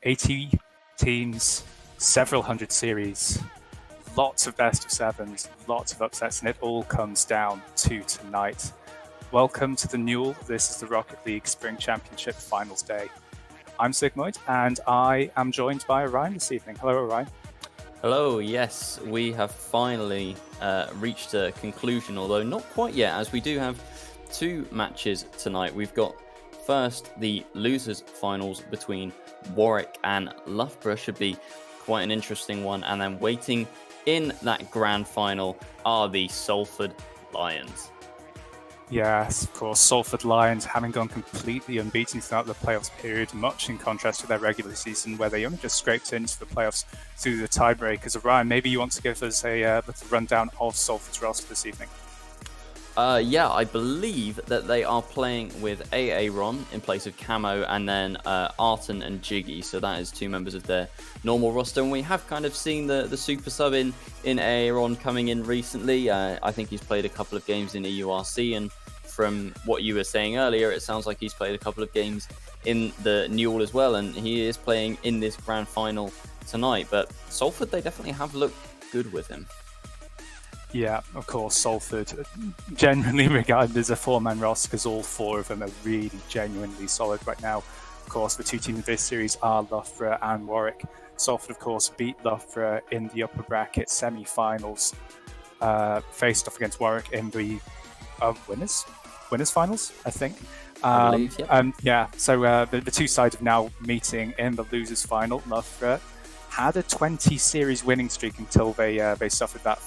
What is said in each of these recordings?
80 teams, several hundred series, lots of best of sevens, lots of upsets, and it all comes down to tonight. Welcome to the Newell. This is the Rocket League Spring Championship Finals Day. I'm Sigmund, and I am joined by Orion this evening. Hello, Orion. Hello, yes, we have finally reached a conclusion, although not quite yet, as we do have two matches tonight. We've got first the losers finals between Warwick and Loughborough, should be quite an interesting one, and then waiting in that grand final are the Salford Lions. Yes, of course, Salford Lions having gone completely unbeaten throughout the playoffs period, much in contrast to their regular season where they only just scraped into the playoffs through the tiebreakers. Orion, maybe you want to give us a little rundown of Salford's roster this evening? Yeah, I believe that they are playing with Aaron in place of Camo, and then Arton and Jiggy. So that is two members of their normal roster. And we have kind of seen the super sub in Aaron coming in recently. I think he's played a couple of games in EURC, and from what you were saying earlier, it sounds like he's played a couple of games in the Newell as well. And he is playing in this grand final tonight. But Salford, they definitely have looked good with him. Yeah, of course, Salford, generally regarded as a four-man roster because all four of them are really genuinely solid right now. Of course, the two teams in this series are Loughborough and Warwick. Salford, of course, beat Loughborough in the upper bracket semi-finals, faced off against Warwick in the winners finals, I think. I believe, yeah. So the two sides are now meeting in the losers final. Loughborough had a 20-series winning streak until they suffered that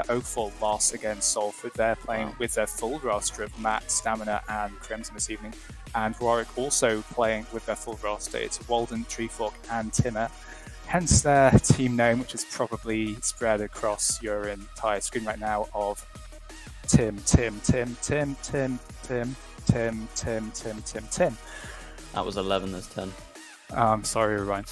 0-4 loss against Salford. They're playing with their full roster of Matt, Stamina, and Crimson this evening. And Warwick also playing with their full roster. It's Walden, Treefork, and Timmer. Hence their team name, which is probably spread across your entire screen right now, of Tim. That was 11, there's 10. I'm sorry, Ryan.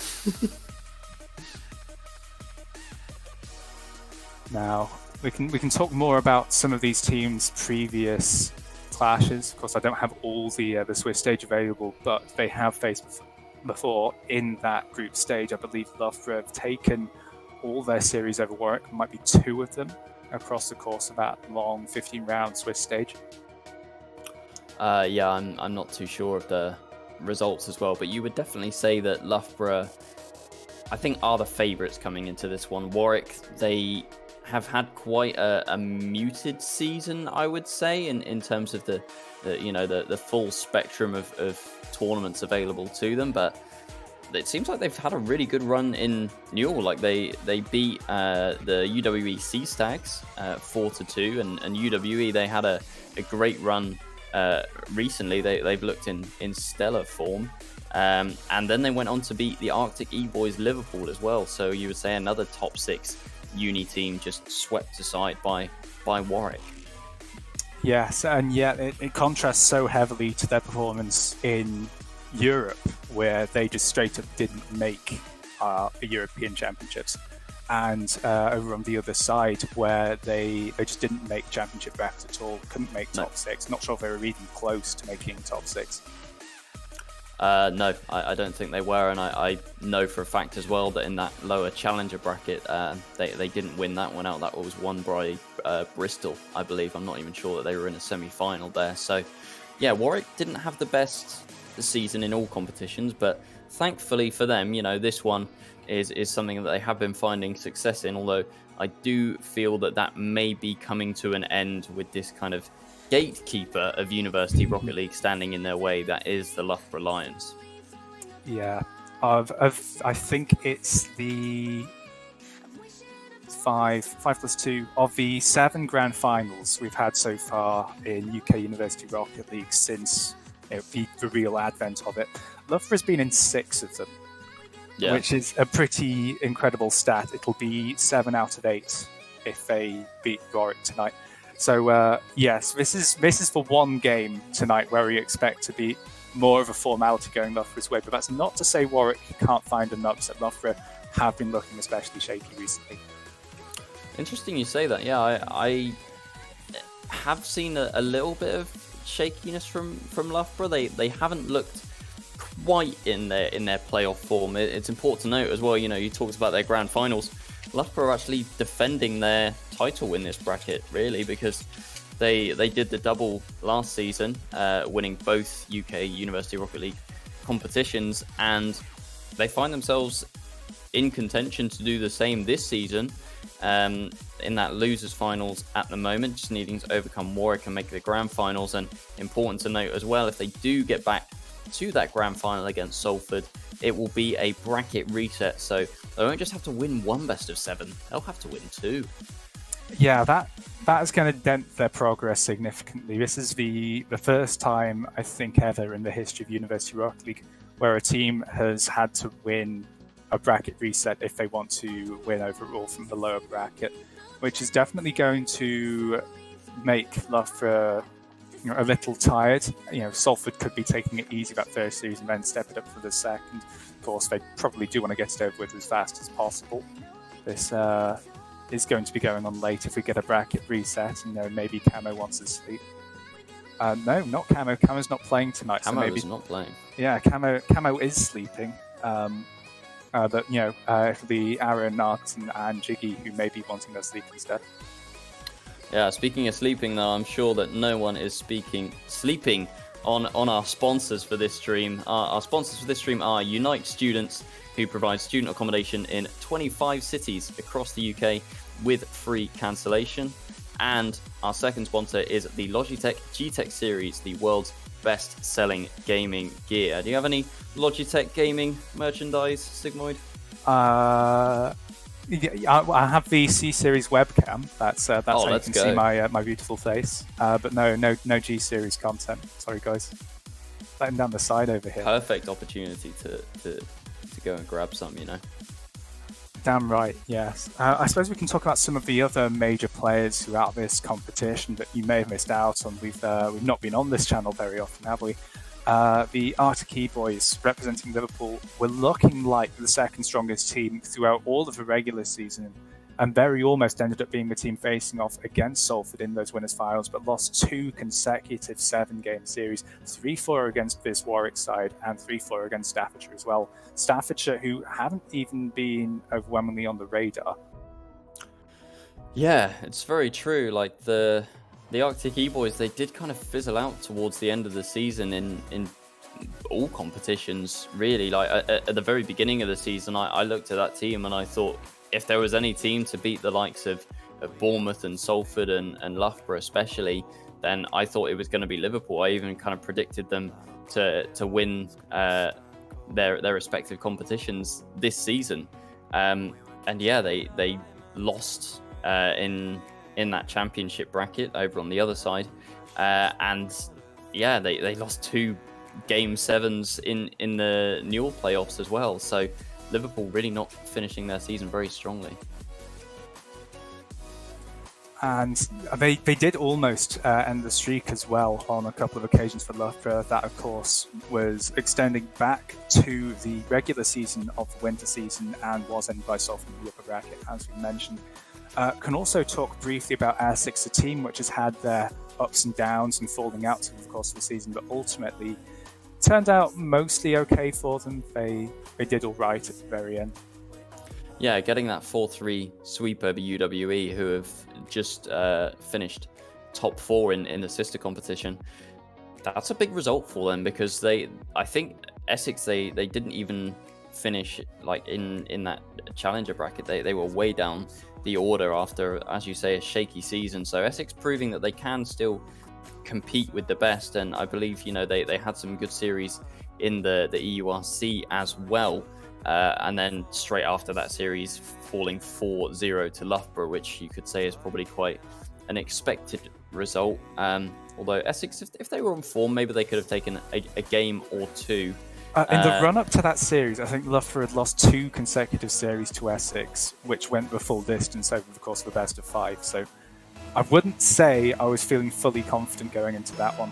Now, we can talk more about some of these teams' previous clashes. Of course, I don't have all the Swiss stage available, but they have faced before in that group stage. I believe Loughborough have taken all their series over Warwick, might be two of them, across the course of that long 15-round Swiss stage. Yeah, I'm not too sure of the results as well, but you would definitely say that Loughborough, I think, are the favourites coming into this one. Warwick, they have had quite a muted season, I would say, in terms of the full spectrum of tournaments available to them. But it seems like they've had a really good run in Newell. Like they beat the UWE Sea Stags 4-2, and UWE, they had a great run recently. They've looked in stellar form. And then they went on to beat the Arctic E-Boys Liverpool as well. So you would say another top 6 uni team just swept aside by Warwick. Yes, and yet it contrasts so heavily to their performance in Europe, where they just straight up didn't make the European Championships. And over on the other side, where they just didn't make championship brackets at all, couldn't make top 6. Not sure if they were even close to making top 6. No, I don't think they were, and I know for a fact as well that in that lower challenger bracket, they didn't win that one out. That was won by Bristol, I believe. I'm not even sure that they were in a semi-final there. So, yeah, Warwick didn't have the best season in all competitions, but thankfully for them, this one is something that they have been finding success in, although I do feel that may be coming to an end with this kind of gatekeeper of University Rocket League standing in their way. That is the Loughborough Lions. Yeah, I think it's the 5+2 of the 7 grand finals we've had so far in UK University Rocket League since the real advent of it. Loughborough's been in 6 of them, which is a pretty incredible stat. It'll be 7 out of 8 if they beat Warwick tonight. So yes, this is for one game tonight where we expect to be more of a formality going Loughborough's way. But that's not to say Warwick can't find an upset. Loughborough have been looking especially shaky recently. Interesting you say that. Yeah, I have seen a little bit of shakiness from Loughborough. They haven't looked quite in their playoff form. It's important to note as well, you know, you talked about their grand finals. Loughborough are actually defending their title in this bracket, really, because they did the double last season, winning both UK University Rocket League competitions, and they find themselves in contention to do the same this season, in that losers finals at the moment, just needing to overcome Warwick and make the grand finals. And important to note as well, if they do get back to that grand final against Salford, it will be a bracket reset, so they won't just have to win one best of 7, they'll have to win 2. Yeah, that is going to dent their progress significantly. This is the first time, I think, ever in the history of University Rocket League where a team has had to win a bracket reset if they want to win overall from the lower bracket, which is definitely going to make Loughborough, you know, a little tired. You know, Salford could be taking it easy that first series and then step it up for the second. Of course, they probably do want to get it over with as fast as possible. This is going to be going on late if we get a bracket reset, and, you know, maybe Camo wants to sleep. No, not Camo. Camo's not playing tonight. Camo so maybe, is not playing. Yeah, Camo is sleeping. But, you know, it'll be Aaron, Narton, and Jiggy who may be wanting their sleep instead. Yeah, speaking of sleeping, though, I'm sure that no one is sleeping on our sponsors for this stream. Our sponsors for this stream are Unite Students, who provide student accommodation in 25 cities across the UK with free cancellation. And our second sponsor is the Logitech G-Tech series, the world's best-selling gaming gear. Do you have any Logitech gaming merchandise, Sigmoid? Yeah, I have the C-Series webcam. That's how you can see my beautiful face. But no G-Series content. Sorry, guys. Letting down the side over here. Perfect opportunity to go and grab some, you know. Damn right, yes. I suppose we can talk about some of the other major players who are out of this competition that you may have missed out on. We've not been on this channel very often, have we? The Arctic E-Boys, representing Liverpool, were looking like the second strongest team throughout all of the regular season, and very almost ended up being the team facing off against Salford in those winners' finals, but lost 2 consecutive 7-game series, 3-4 against this Warwick side and 3-4 against Staffordshire as well. Staffordshire, who haven't even been overwhelmingly on the radar. Yeah, it's very true. Like the Arctic E-Boys, they did kind of fizzle out towards the end of the season in all competitions, really. Like at the very beginning of the season, I looked at that team and I thought, if there was any team to beat the likes of Bournemouth and Salford and Loughborough especially, then I thought it was going to be Liverpool. I even kind of predicted them to win their respective competitions this season. And yeah, they lost in that championship bracket over on the other side. And yeah, they lost 2 Game 7s in the Newell playoffs as well. So Liverpool really not finishing their season very strongly. And they did almost end the streak as well on a couple of occasions for Loughborough. That, of course, was extending back to the regular season of the winter season and was ended by Salford in the upper bracket, as we mentioned. Can also talk briefly about Essex, a team which has had their ups and downs and falling outs over the course of the season, but ultimately turned out mostly okay for them. They did all right at the very end. Yeah, getting that 4-3 sweep over UWE, who have just finished top 4 in the sister competition. That's a big result for them, because I think Essex, they didn't even finish like in that challenger bracket. They were way down the order after, as you say, a shaky season. So Essex proving that they can still compete with the best, and I believe, you know, they had some good series in the EURC as well, and then straight after that series falling 4-0 to Loughborough, which you could say is probably quite an expected result. Although Essex, if they were on form, maybe they could have taken a game or 2. In the run-up to that series, I think Loughborough had lost 2 consecutive series to Essex, which went the full distance over the course of the best of 5. So I wouldn't say I was feeling fully confident going into that one.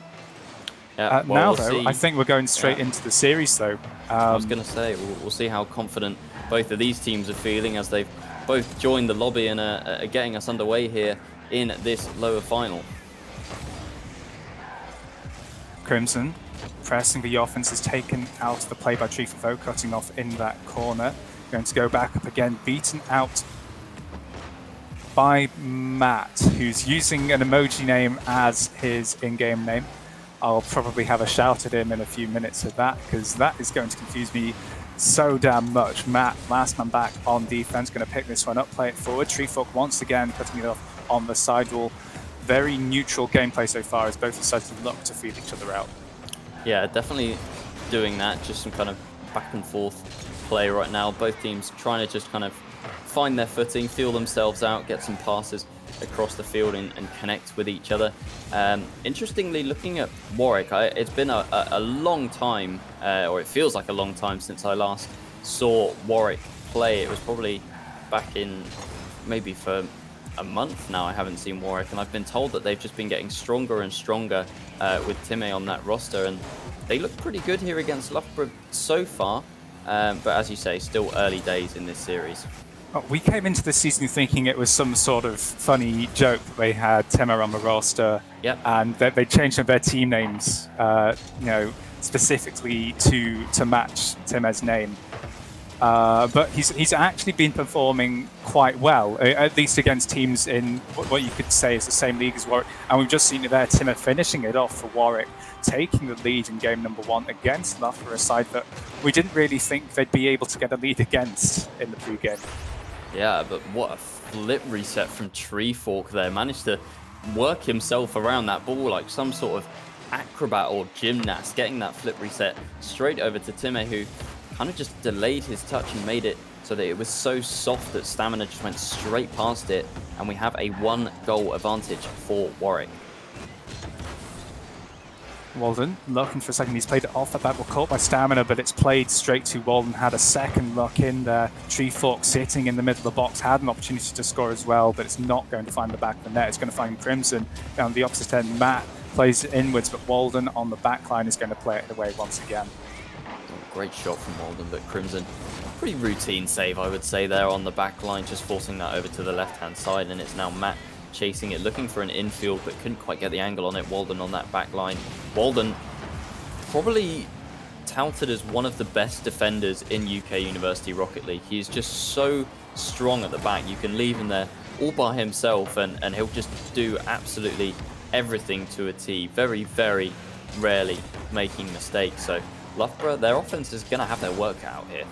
Yeah, now, though, I think we're going straight into the series, though. I was going to say, we'll see how confident both of these teams are feeling as they've both joined the lobby and are getting us underway here in this lower final. Crimson Pressing the offense is taken out of the play by Trifo, cutting off in that corner. Going to go back up again, beaten out by Matt, who's using an emoji name as his in-game name. I'll probably have a shout at him in a few minutes of that, because that is going to confuse me so damn much. Matt, last man back on defense, going to pick this one up, play it forward. Treefolk once again cutting it off on the sidewall. Very neutral gameplay so far, as both sides look to feed each other out. Yeah, definitely doing that. Just some kind of back and forth play right now. Both teams trying to just kind of find their footing, feel themselves out, get some passes across the field and connect with each other. Interestingly, looking at Warwick, it's been a long time, or it feels like a long time since I last saw Warwick play. It was probably back in maybe for a month now I haven't seen Warwick, and I've been told that they've just been getting stronger and stronger with Time on that roster, and they look pretty good here against Loughborough so far, but as you say, still early days in this series. We came into the season thinking it was some sort of funny joke that they had Timmer on the roster, yep. And they changed their team names, specifically to match Timmer's name. But he's actually been performing quite well, at least against teams in what you could say is the same league as Warwick. And we've just seen it there, Timmer finishing it off for Warwick, taking the lead in game number 1 against Loughborough, a side that we didn't really think they'd be able to get a lead against in the pre-game. Yeah, but what a flip reset from Treefolk there. Managed to work himself around that ball like some sort of acrobat or gymnast, getting that flip reset straight over to Time, who kind of just delayed his touch and made it so that it was so soft that Stamina just went straight past it, and we have a 1-goal advantage for Warwick. Walden looking for a second. He's played it off. That was caught by Stamina, but it's played straight to Walden. Had a second look in there. Treefolk sitting in the middle of the box had an opportunity to score as well, but it's not going to find the back of the net. It's going to find Crimson down the opposite end. Matt plays it inwards, but Walden on the back line is going to play it away once again. Great shot from Walden, but Crimson, pretty routine save, I would say, there on the back line, just forcing that over to the left-hand side, and it's now Matt chasing it, looking for an infield, but couldn't quite get the angle on it. Walden on that back line. Walden probably touted as one of the best defenders in UK University Rocket League. He is just so strong at the back. You can leave him there all by himself, and he'll just do absolutely everything to a T. Very, very rarely making mistakes. So Loughborough, their offense is going to have their work out here.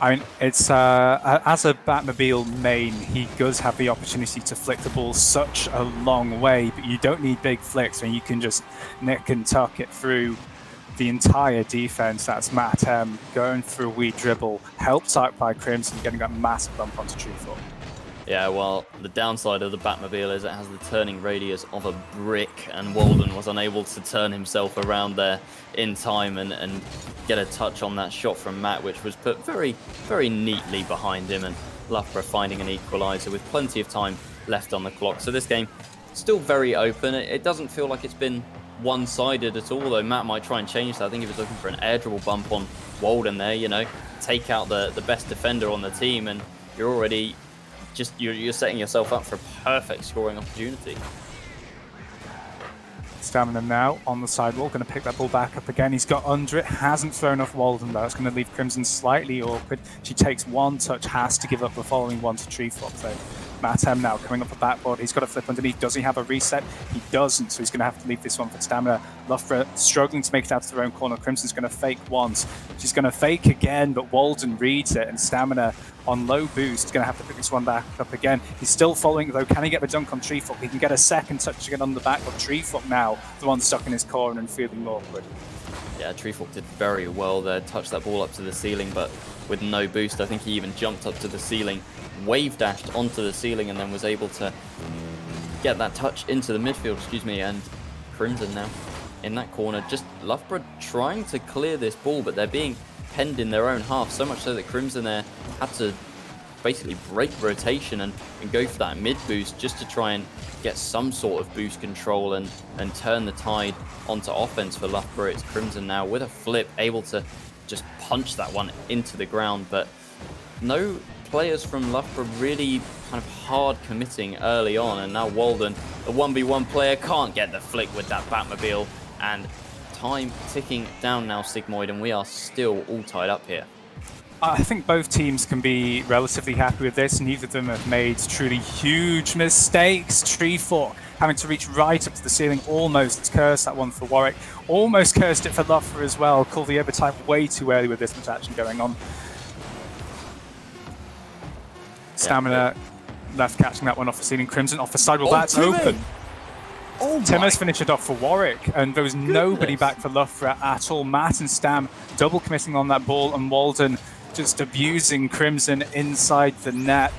I mean, it's as a Batmobile main, he does have the opportunity to flick the ball such a long way, but you don't need big flicks when you can just nick and tuck it through the entire defense. That's Matt M going through a wee dribble, helped out by Crimson, getting that massive bump onto Treefolk. Yeah, well, the downside of the Batmobile is it has the turning radius of a brick, and Walden was unable to turn himself around there in time and get a touch on that shot from Matt, which was put very, very neatly behind him, and Loughborough finding an equaliser with plenty of time left on the clock. So this game still very open. It doesn't feel like it's been one-sided at all, though Matt might try and change that. I think he was looking for an air dribble bump on Walden there, take out the best defender on the team, and you're already you're setting yourself up for a perfect scoring opportunity. Stamina now on the sidewall, going to pick that ball back up again. He's got under it, hasn't thrown off Walden though. It's going to leave Crimson slightly awkward. She takes one touch, has to give up the following one to Treefolk. So Matt M now coming up the backboard. He's got a flip underneath. Does he have a reset? He doesn't, so he's going to have to leave this one for Stamina. Loughborough struggling to make it out to their own corner. Crimson's going to fake once. She's going to fake again, but Walden reads it, and Stamina on low boost is going to have to pick this one back up again. He's still following though. Can he get the dunk on Treefolk? He can get a second touch again on the back of Treefolk now, the one stuck in his corner and feeling awkward. Yeah, Treefolk did very well there. Touched that ball up to the ceiling, but with no boost. I think he even jumped up to the ceiling, wave dashed onto the ceiling, and then was able to get that touch into the midfield, and Crimson now in that corner. Just Loughborough trying to clear this ball, but they're being penned in their own half, so much so that Crimson there had to basically break rotation and go for that mid boost just to try and get some sort of boost control and turn the tide onto offense for Loughborough. It's Crimson now with a flip, able to just punch that one into the ground, but no players from Loughborough really kind of hard committing early on, and now Walden, the 1v1 player, can't get the flick with that Batmobile, And time ticking down now, Sigmoid, and we are still all tied up here. I think both teams can be relatively happy with this. Neither of them have made truly huge mistakes. Treefork having to reach right up to the ceiling, almost cursed that one for Warwick. Almost cursed it for Loughborough as well. Called the overtime way too early with this much action going on. Stamina left catching that one off the ceiling. Crimson off the side. Well, that's open. Timmer's finished it off for Warwick, and there was nobody back for Loughborough at all. Matt and Stam double committing on that ball, and Walden just abusing Crimson inside the net.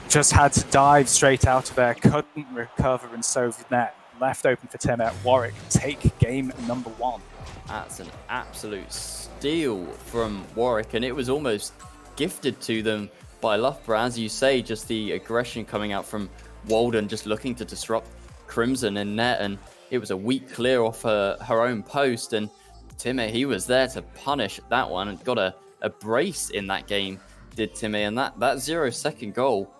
Just had to dive straight out of there, couldn't recover, and so the net left open for Timmer. Warwick take game number 1. That's an absolute steal from Warwick, and it was almost gifted to them by Loughborough. As you say, just the aggression coming out from Walden, just looking to disrupt Crimson in net, and it was a weak clear off her own post, and Timmy, he was there to punish that one and got a brace in that game, did Timmy, and that 0-second goal,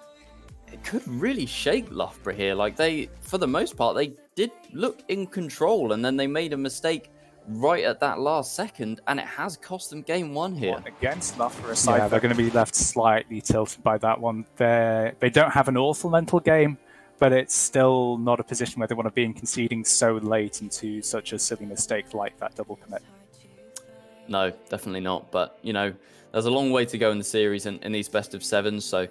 it could really shake Loughborough here. Like, they, for the most part, they did look in control, and then they made a mistake right at that last second, and it has cost them game 1 here. Against Loughborough side, yeah, they're going to be left slightly tilted by that one. They don't have an awful mental game, but it's still not a position where they want to be in conceding so late into such a silly mistake like that double commit. No, definitely not. But, you know, there's a long way to go in the series and in these best of 7s. So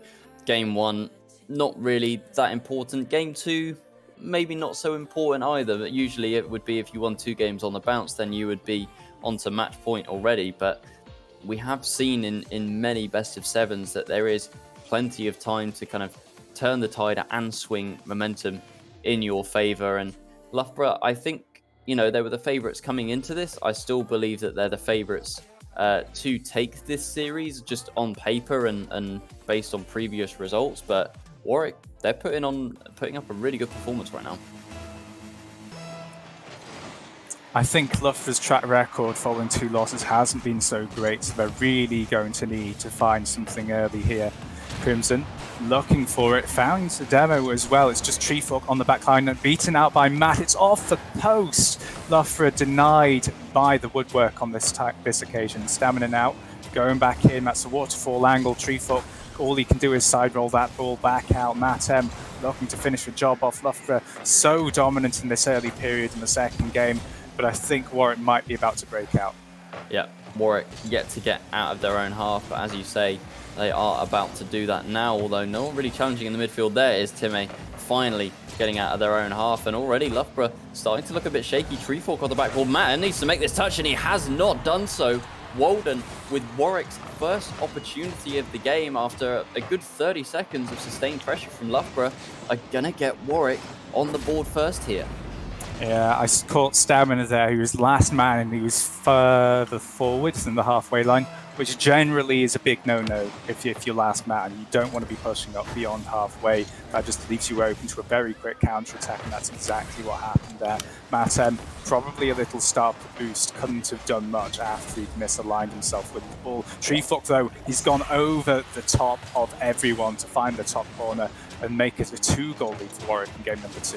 game 1, not really that important. Game 2, maybe not so important either. But usually it would be if you won 2 games on the bounce, then you would be onto match point already. But we have seen in many best of 7s that there is plenty of time to kind of turn the tide and swing momentum in your favor. And Loughborough, I think, you know, they were the favorites coming into this. I still believe that they're the favorites to take this series just on paper and based on previous results. But Warwick, they're putting up a really good performance right now. I think Loughborough's track record following 2 losses hasn't been so great, so they're really going to need to find something early here. Crimson looking for it, found the demo as well. It's just Treefork on the back line, beaten out by Matt. It's off the post. Loughborough denied by the woodwork on this occasion. Stamina now going back in. That's a waterfall angle. Treefork, all he can do is side roll that ball back out. Matt M looking to finish the job off. Loughborough so dominant in this early period in the second game, but I think Warwick might be about to break out. Yeah, Warwick yet to get out of their own half, but as you say, they are about to do that now, although no one really challenging in the midfield. There is Timmy finally getting out of their own half, and already Loughborough starting to look a bit shaky. Treefork on the back. Well, Matt needs to make this touch, and he has not done so. Walden, with Warwick's first opportunity of the game after a good 30 seconds of sustained pressure from Loughborough, are going to get Warwick on the board first here. Yeah, I caught Stamina there. He was last man, and he was further forward than the halfway line, which generally is a big no-no if you're last man. You don't want to be pushing up beyond halfway. That just leaves you open to a very quick counter-attack, and that's exactly what happened there. Matt M, probably a little start boost, couldn't have done much after he'd misaligned himself with the ball. Treefork, though, he's gone over the top of everyone to find the top corner and make it a 2-goal lead for Warwick in game number 2.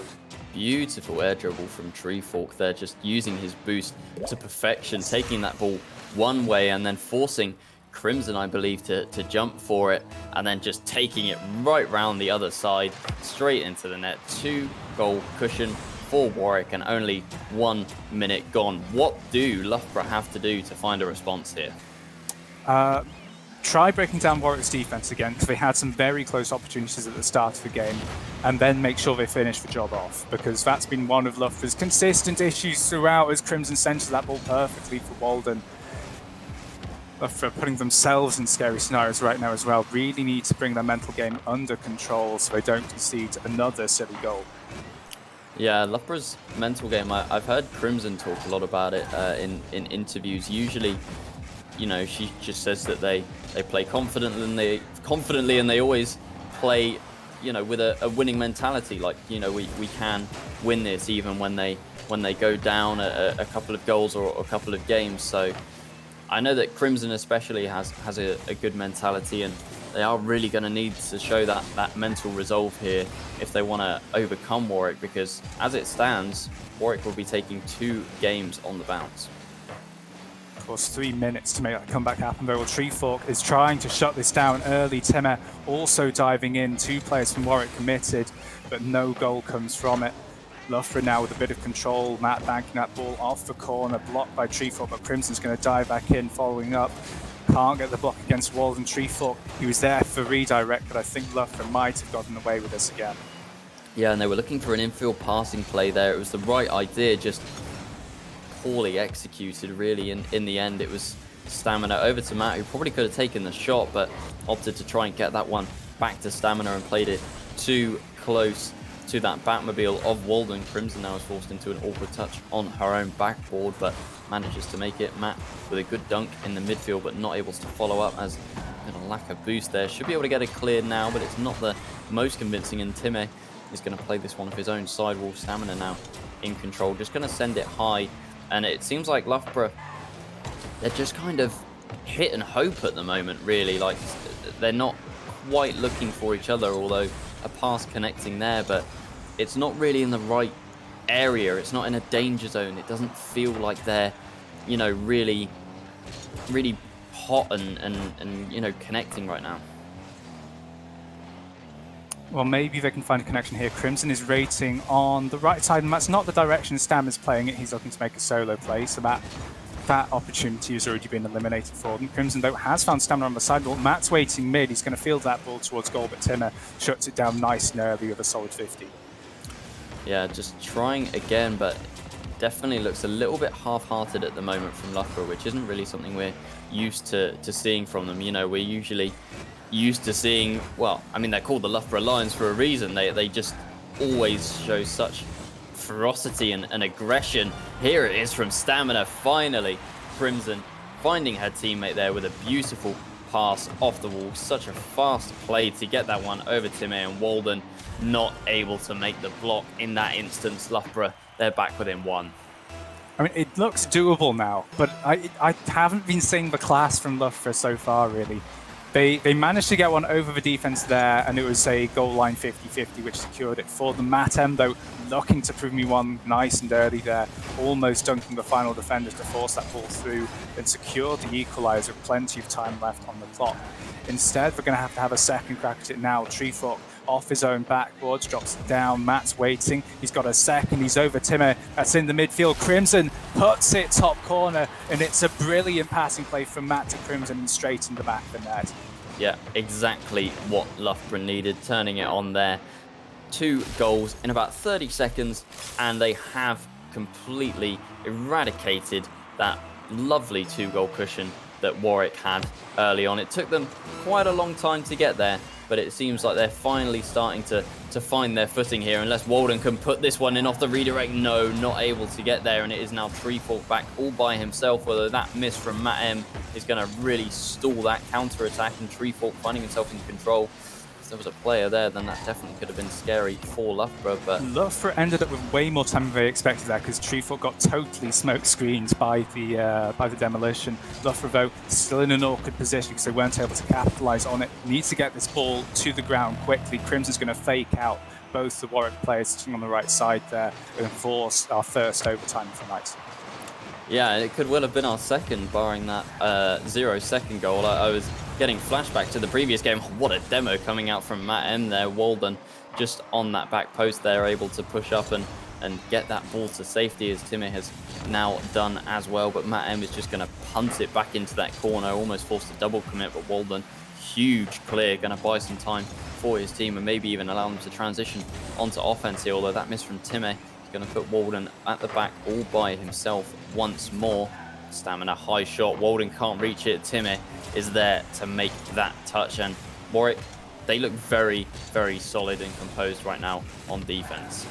Beautiful air dribble from Treefork there, just using his boost to perfection, taking that ball one way and then forcing Crimson, I believe, to jump for it, and then just taking it right round the other side, straight into the net. 2-goal cushion for Warwick, and only 1 minute gone. What do Loughborough have to do to find a response here? Try breaking down Warwick's defense again, because they had some very close opportunities at the start of the game, and then make sure they finish the job off, because that's been one of Loughborough's consistent issues throughout, as Crimson centres that ball perfectly for Walden. Loughborough putting themselves in scary scenarios right now as well. Really need to bring their mental game under control so they don't concede another silly goal. Yeah, Loughborough's mental game, I've heard Crimson talk a lot about it in interviews. Usually, you know, she just says that they play confidently and they always play, you know, with a winning mentality. Like, you know, we can win this even when they go down a couple of goals or a couple of games. So I know that Crimson especially has a good mentality, and they are really going to need to show that mental resolve here if they want to overcome Warwick, because as it stands, Warwick will be taking 2 games on the bounce. Of course, 3 minutes to make that comeback happen. Though Treefork is trying to shut this down early. Timmer also diving in. 2 players from Warwick committed, but no goal comes from it. Loughborough now with a bit of control. Matt banking that ball off the corner, blocked by Treefork, but Crimson's going to dive back in, following up. Can't get the block against Walden. Treefork, he was there for redirect, but I think Loughborough might have gotten away with this again. Yeah, and they were looking for an infield passing play there. It was the right idea, just poorly executed, really. In the end, it was Stamina over to Matt, who probably could have taken the shot, but opted to try and get that one back to Stamina and played it too close to that Batmobile of Walden. Crimson now is forced into an awkward touch on her own backboard, but manages to make it. Matt with a good dunk in the midfield, but not able to follow up as a lack of boost there. Should be able to get it cleared now, but it's not the most convincing, and Timmy is going to play this one of his own sidewall. Stamina now in control, just going to send it high, and it seems like Loughborough, they're just kind of hit and hope at the moment, really. Like, they're not quite looking for each other, although a pass connecting there, but it's not really in the right area. It's not in a danger zone. It doesn't feel like they're, really hot and connecting right now. Well, maybe they can find a connection here. Crimson is rating on the right side, and that's not the direction Stam is playing it. He's looking to make a solo play, so that opportunity has already been eliminated for them. Crimson, though, has found Stamina on the side. Well, Matt's waiting mid. He's going to field that ball towards goal, but Timmer shuts it down nice and early with a solid 50. Yeah, just trying again, but definitely looks a little bit half-hearted at the moment from Loughborough, which isn't really something we're used to seeing from them. We're usually used to seeing, well, I mean, they're called the Loughborough Lions for a reason. They just always show such ferocity and aggression. Here it is from Stamina, finally. Crimson finding her teammate there with a beautiful pass off the wall. Such a fast play to get that one over Timmy, and Walden not able to make the block in that instance. Loughborough, they're back within 1. I mean, it looks doable now, but I haven't been seeing the class from Loughborough so far, really. They managed to get one over the defense there, and it was a goal line 50-50, which secured it for them. Matt M, though, looking to prove me one nice and early there, almost dunking the final defender to force that ball through and secure the equaliser with plenty of time left on the clock. Instead, we're going to have a second crack at it now. Treefork off his own backboards, drops it down. Matt's waiting. He's got a second. He's over Timmer. That's in the midfield. Crimson puts it top corner, and it's a brilliant passing play from Matt to Crimson and straight in the back of the net. Yeah, exactly what Loughborough needed, turning it on there. 2 goals in about 30 seconds, and they have completely eradicated that lovely 2-goal cushion that Warwick had early on. It took them quite a long time to get there, but it seems like they're finally starting to find their footing here, unless Walden can put this one in off the redirect. No, not able to get there, and it is now Treefork back all by himself, although that miss from Matt M is going to really stall that counter-attack, and Treefork finding himself in control. If there was a player there, then that definitely could have been scary for Loughborough, but Loughborough ended up with way more time than they expected there, because Treefork got totally smoke screened by the demolition. Loughborough, though, still in an awkward position because they weren't able to capitalise on it. Needs to get this ball to the ground quickly. Crimson's going to fake out both the Warwick players sitting on the right side there and force our first overtime of the night. yeah, it could well have been our second, barring that 0-second goal. I was getting flashback to the previous game. What a demo coming out from Matt M there. Walden just on that back post there, able to push up and get that ball to safety, as Timmy has now done as well. But Matt M is just going to punt it back into that corner, almost forced a double commit, but Walden, huge clear, going to buy some time for his team and maybe even allow them to transition onto offense here, although that miss from Timmy going to put Walden at the back all by himself once more. Stamina, high shot. Walden can't reach it. Timmy is there to make that touch, and Warwick, they look very, very solid and composed right now on defense.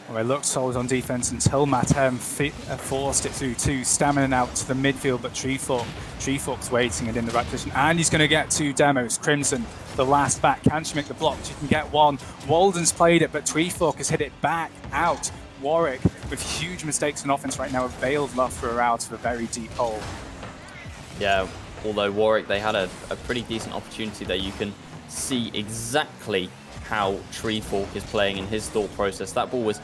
Well, they looked solid on defense until Matt M forced it through to Stamina out to the midfield, but Treefork's waiting and in the right position, and he's going to get 2 demos. Crimson, the last back, can she make the block? She can get 1. Walden's played it, but Treefork has hit it back out. Warwick, with huge mistakes on offense right now, have bailed Loughborough out of a very deep hole. Yeah, although Warwick, they had a pretty decent opportunity there. You can see exactly how Treefork is playing in his thought process. That ball was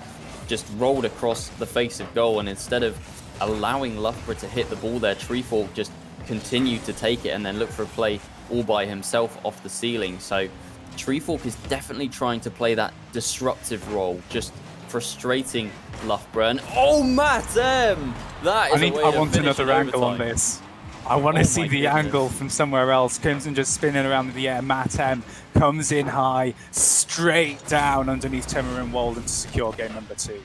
just rolled across the face of goal, and instead of allowing Loughborough to hit the ball there, Treefork just continued to take it and then look for a play all by himself off the ceiling. So Treefork is definitely trying to play that disruptive role, just frustrating Loughborough. And oh, Matt M! That is I want another angle on this. I want to see the angle from somewhere else. Crimson just spinning around in the air. Matt M comes in high, straight down underneath Timmer and Walden to secure game number 2.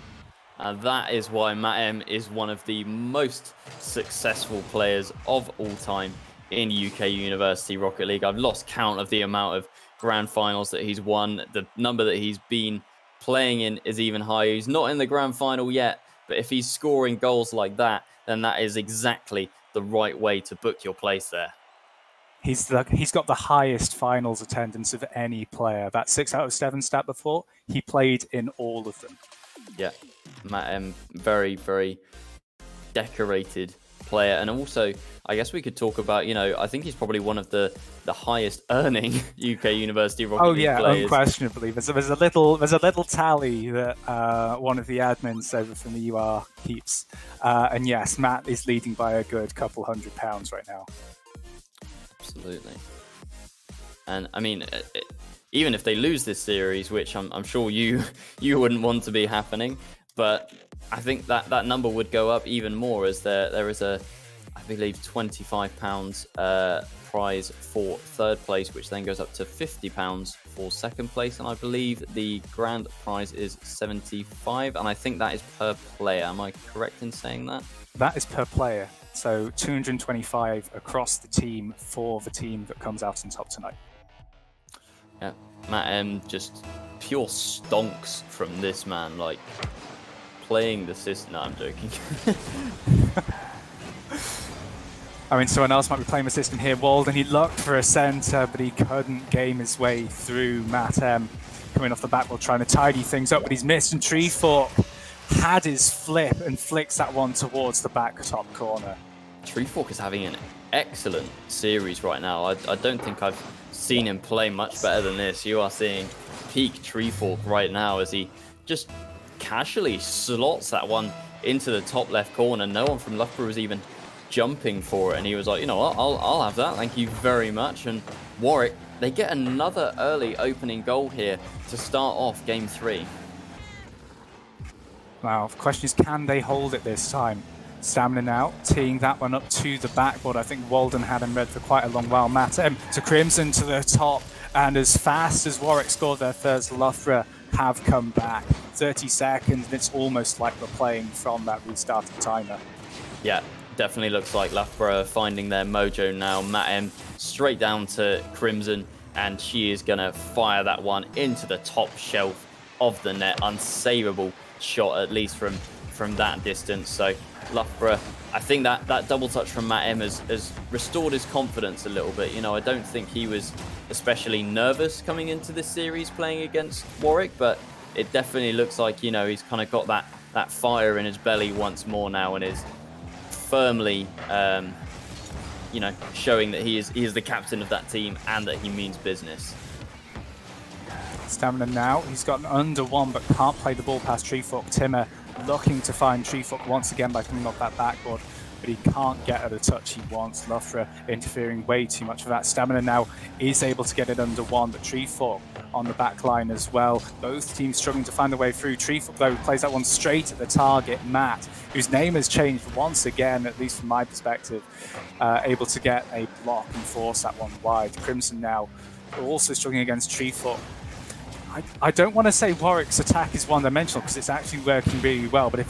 And that is why Matt M is one of the most successful players of all time in UK University Rocket League. I've lost count of the amount of grand finals that he's won. The number that he's been playing in is even higher. He's not in the grand final yet, but if he's scoring goals like that, then that is exactly the right way to book your place there. He's got the highest finals attendance of any player. That 6 out of 7 stat before, he played in all of them. Yeah, Matt M, very, very decorated player. And also, I guess we could talk about, I think he's probably one of the highest earning UK University Rocket League players. Oh yeah, unquestionably. There's a little tally that one of the admins over from the UR keeps, and yes, Matt is leading by a good couple £100 right now. Absolutely. And I mean, even if they lose this series, which I'm sure you wouldn't want to be happening, but I think that number would go up even more, as there is a, I believe, £25 prize for third place, which then goes up to £50 for second place, and I believe the grand prize is 75, and I think that is per player. Am I correct in saying that? That is per player. So 225 across the team for the team that comes out on top tonight. Yeah, Matt M, just pure stonks from this man, like playing the system. No, I'm joking. I mean, someone else might be playing the system here. Walden, he looked for a centre, but he couldn't game his way through. Matt M coming off the backboard, trying to tidy things up, but he's missed, and Treefork had his flip and flicks that one towards the back top corner. Treefork is having an excellent series right now. I don't think I've seen him play much better than this. You are seeing peak Treefork right now as he just casually slots that one into the top left corner. No one from Loughborough was even jumping for it, and he was like, you know what, I'll have that, thank you very much. And Warwick, they get another early opening goal here to start off game 3. Wow, the question is, can they hold it this time? Stamina now, teeing that one up to the backboard. I think Walden had him read for quite a long while. Matt M to Crimson to the top, and as fast as Warwick scored their first, Loughborough have come back. 30 seconds, and it's almost like we're playing from that restarted timer. Yeah, definitely looks like Loughborough finding their mojo now. Matt M straight down to Crimson, and she is going to fire that one into the top shelf of the net. Unsavable shot, at least from that distance. So Loughborough, I think that double touch from Matt M has restored his confidence a little bit. I don't think he was especially nervous coming into this series playing against Warwick, but it definitely looks like, he's kind of got that fire in his belly once more now, and is firmly, showing that he is the captain of that team and that he means business. Stamina now, he's got an under 1 but can't play the ball past Treefork. Timmer looking to find Treefork once again by coming off that backboard, but he can't get at the touch he wants. Loughborough interfering way too much for that. Stamina now is able to get it under 1, but Treefork on the back line as well. Both teams struggling to find their way through. Treefork, though, plays that one straight at the target. Matt, whose name has changed once again, at least from my perspective, able to get a block and force that one wide. Crimson now also struggling against Treefork. I don't want to say Warwick's attack is one-dimensional, because it's actually working really well, but if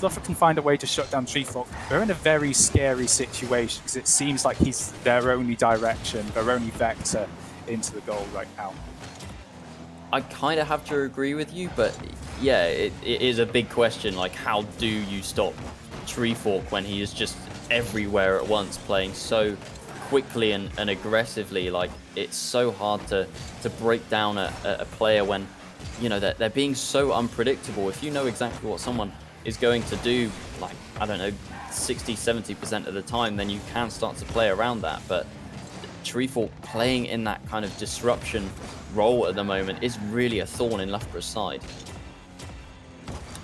Loughborough can find a way to shut down Treefork, they're in a very scary situation, because it seems like he's their only direction, their only vector into the goal right now. I kind of have to agree with you, but yeah, it is a big question. Like, how do you stop Treefork when he is just everywhere at once, playing so quickly and aggressively? Like, it's so hard to break down a player when, they're being so unpredictable. If you know exactly what someone is going to do, like, I don't know, 60-70% of the time, then you can start to play around that. But Treefort playing in that kind of disruption role at the moment is really a thorn in Loughborough's side.